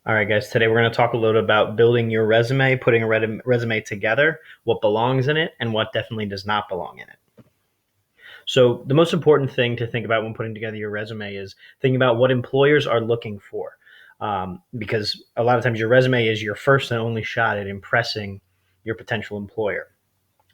All right, guys, today we're going to talk a little about building your resume, putting a resume together, what belongs in it, and what definitely does not belong in it. So, the most important thing to think about when putting together your resume is thinking about what employers are looking for. Because a lot of times your resume is your first and only shot at impressing your potential employer.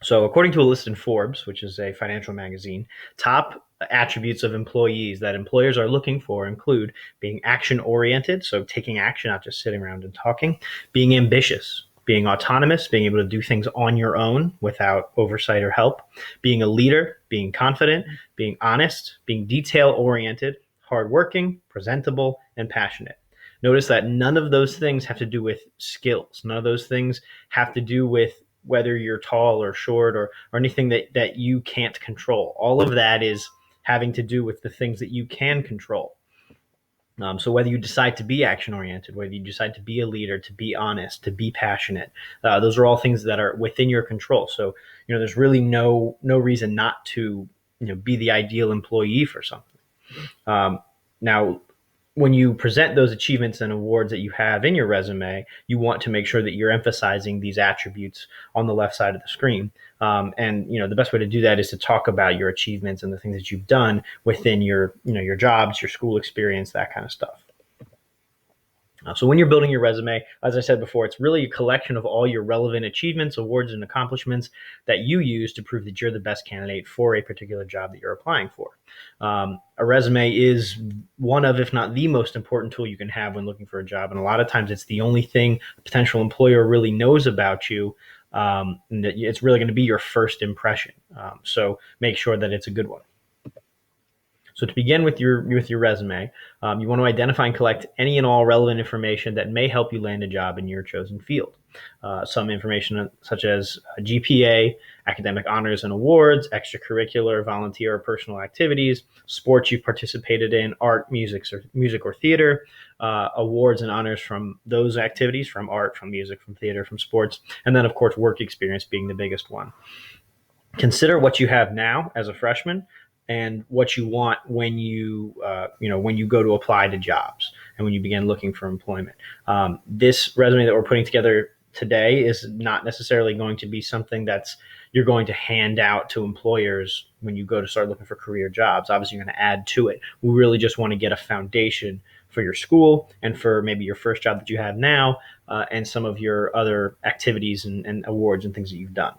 So, according to a list in Forbes, which is a financial magazine, top attributes of employees that employers are looking for include being action oriented, so taking action, not just sitting around and talking, being ambitious, being autonomous, being able to do things on your own without oversight or help, being a leader, being confident, being honest, being detail oriented, hardworking, presentable, and passionate. Notice that none of those things have to do with skills. None of those things have to do with whether you're tall or short or anything that you can't control. All of that is having to do with the things that you can control. So whether you decide to be action oriented, whether you decide to be a leader, to be honest, to be passionate, those are all things that are within your control. So there's really no reason not to be the ideal employee for something. Now, when you present those achievements and awards that you have in your resume, you want to make sure that you're emphasizing these attributes on the left side of the screen. And the best way to do that is to talk about your achievements and the things that you've done within your jobs, your school experience, that kind of stuff. So when you're building your resume, as I said before, it's really a collection of all your relevant achievements, awards, and accomplishments that you use to prove that you're the best candidate for a particular job that you're applying for. A resume is one of, if not the most important tool you can have when looking for a job. And a lot of times it's the only thing a potential employer really knows about you. And that it's really going to be your first impression. So make sure that it's a good one. So to begin with your resume, you want to identify and collect any and all relevant information that may help you land a job in your chosen field. Some information such as GPA, academic honors and awards, extracurricular, volunteer, or personal activities, sports you've participated in, art, music or theater, awards and honors from those activities, from art, from music, from theater, from sports, and then of course work experience being the biggest one. Consider what you have now as a freshman and what you want when you go to apply to jobs and when you begin looking for employment. This resume that we're putting together today is not necessarily going to be something that's you're going to hand out to employers when you go to start looking for career jobs. Obviously, you're going to add to it. We really just want to get a foundation for your school and for maybe your first job that you have now, and some of your other activities and awards and things that you've done.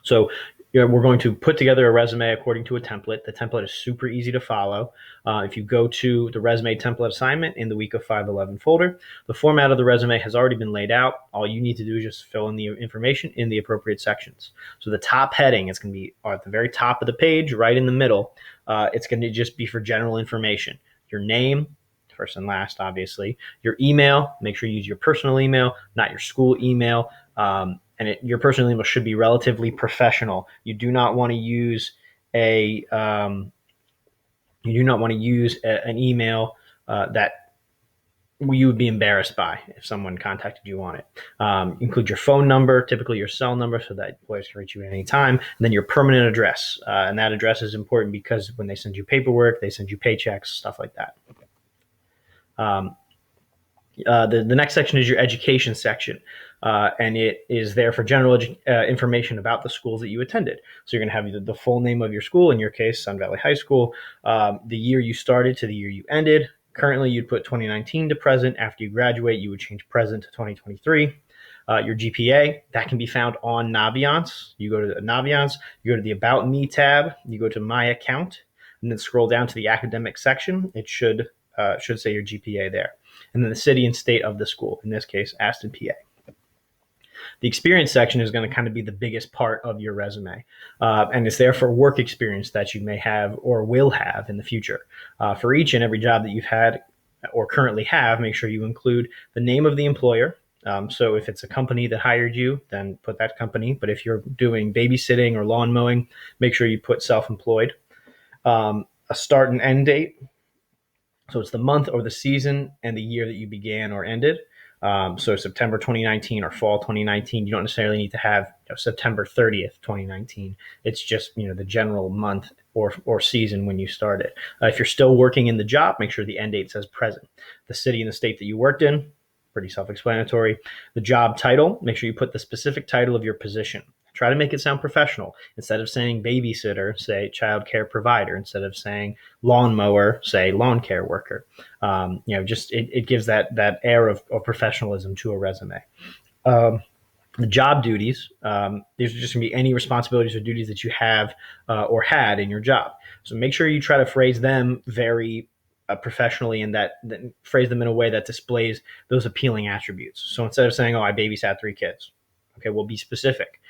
So we're going to put together a resume according to a template. The template is super easy to follow. If you go to the resume template assignment in the Week of 511 folder, the format of the resume has already been laid out. All you need to do is just fill in the information in the appropriate sections. So the top heading is going to be at the very top of the page, right in the middle. It's going to just be for general information. Your name, first and last, obviously. Your email, make sure you use your personal email, not your school email. And your personal email should be relatively professional. You do not want to use an email that you would be embarrassed by if someone contacted you on it. Include your phone number, typically your cell number, so that employers can reach you at any time, and then your permanent address. And that address is important because when they send you paperwork, they send you paychecks, stuff like that. The next section is your education section, and it is there for general information about the schools that you attended. So you're going to have the full name of your school, in your case, Sun Valley High School, the year you started to the year you ended. Currently, you'd put 2019 to present. After you graduate, you would change present to 2023. Your GPA, that can be found on Naviance. You go to Naviance, you go to the About Me tab, you go to My Account, and then scroll down to the academic section. It should say your GPA there. And then the city and state of the school, in this case, Aston, PA. The experience section is going to kind of be the biggest part of your resume, and it's there for work experience that you may have or will have in the future. For each and every job that you've had or currently have, make sure you include the name of the employer. So if it's a company that hired you, then put that company. But if you're doing babysitting or lawn mowing, make sure you put self-employed. A start and end date. So it's the month or the season and the year that you began or ended. So September 2019 or fall 2019, you don't necessarily need to have September 30th, 2019. It's just the general month or season when you started. If you're still working in the job, make sure the end date says present. The city and the state that you worked in, pretty self-explanatory. The job title, make sure you put the specific title of your position. Try to make it sound professional. Instead of saying babysitter, say child care provider. Instead of saying lawnmower, say lawn care worker. Just it gives that air of professionalism to a resume. The job duties, these are just going to be any responsibilities or duties that you have or had in your job. So make sure you try to phrase them very professionally and that phrase them in a way that displays those appealing attributes. So instead of saying, oh, I babysat 3 kids, okay, well, be specific.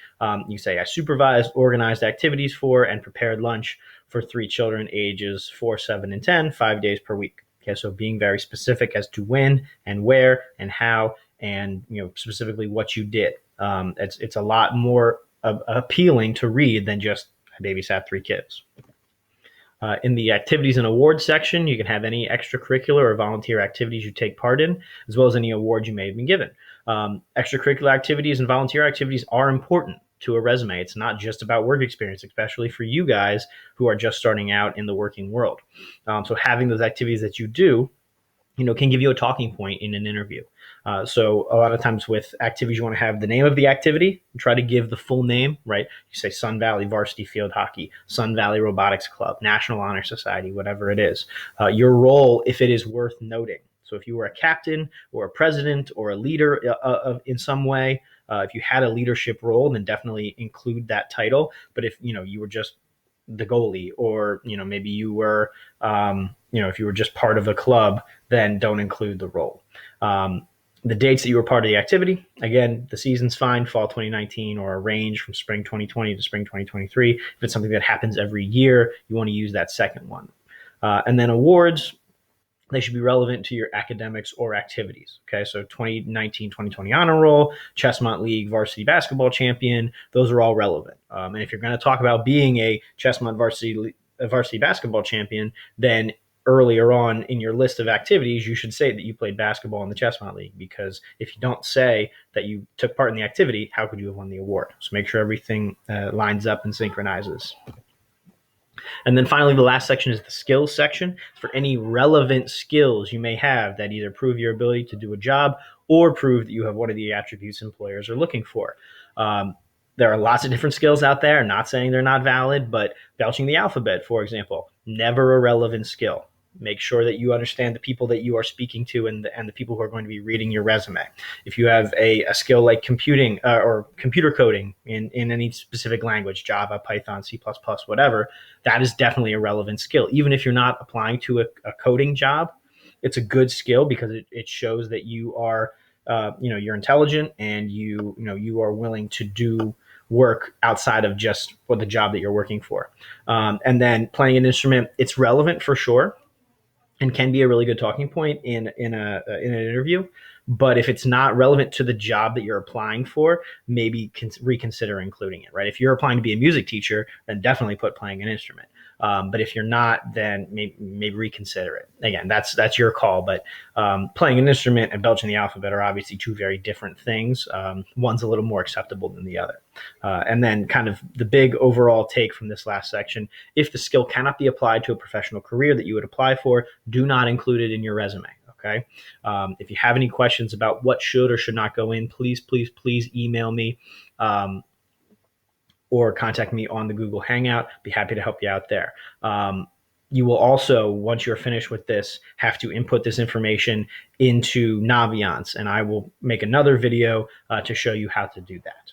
You say, I supervised, organized activities for, and prepared lunch for 3 children ages 4, 7, and 10, 5 days per week. Okay, so being very specific as to when and where and how, and specifically what you did. It's a lot more appealing to read than just I babysat 3 kids. In the activities and awards section, you can have any extracurricular or volunteer activities you take part in, as well as any awards you may have been given. Extracurricular activities and volunteer activities are important to a resume. It's not just about work experience, especially for you guys who are just starting out in the working world. So having those activities that you do, can give you a talking point in an interview. So a lot of times with activities, you want to have the name of the activity, try to give the full name, right? You say Sun Valley Varsity Field Hockey, Sun Valley Robotics Club, National Honor Society, whatever it is. Your role, if it is worth noting. So if you were a captain or a president or a leader in some way, if you had a leadership role, then definitely include that title. But if you were just the goalie, or maybe you were if you were just part of a club, then don't include the role. The dates that you were part of the activity, again, the season's fine, fall 2019, or a range from spring 2020 to spring 2023. If it's something that happens every year, you want to use that second one. And then awards, they should be relevant to your academics or activities. Okay, so 2019-2020 honor roll, Chessmont League varsity basketball champion, those are all relevant. And if you're going to talk about being a Chessmont varsity basketball champion, then earlier on in your list of activities, you should say that you played basketball in the Chessmont League, because if you don't say that you took part in the activity, how could you have won the award? So make sure everything lines up and synchronizes. And then finally, the last section is the skills section. For any relevant skills you may have that either prove your ability to do a job or prove that you have one of the attributes employers are looking for. There are lots of different skills out there. I'm not saying they're not valid, but belching the alphabet, for example, never a relevant skill. Make sure that you understand the people that you are speaking to and the people who are going to be reading your resume. If you have a skill like computing or computer coding in any specific language, Java, Python, C++, whatever, that is definitely a relevant skill. Even if you're not applying to a coding job, it's a good skill because it shows that you are, you're intelligent and you are willing to do work outside of just the job that you're working for. And then playing an instrument, it's relevant for sure, and can be a really good talking point in an interview. But if it's not relevant to the job that you're applying for, maybe reconsider including it, right? If you're applying to be a music teacher, then definitely put playing an instrument. But if you're not, then maybe reconsider it. Again, that's your call. But playing an instrument and belching the alphabet are obviously two very different things. One's a little more acceptable than the other. And then kind of the big overall take from this last section, if the skill cannot be applied to a professional career that you would apply for, do not include it in your resume. Okay. If you have any questions about what should or should not go in, please email me or contact me on the Google Hangout. Be happy to help you out there. You will also, once you're finished with this, have to input this information into Naviance, and I will make another video to show you how to do that.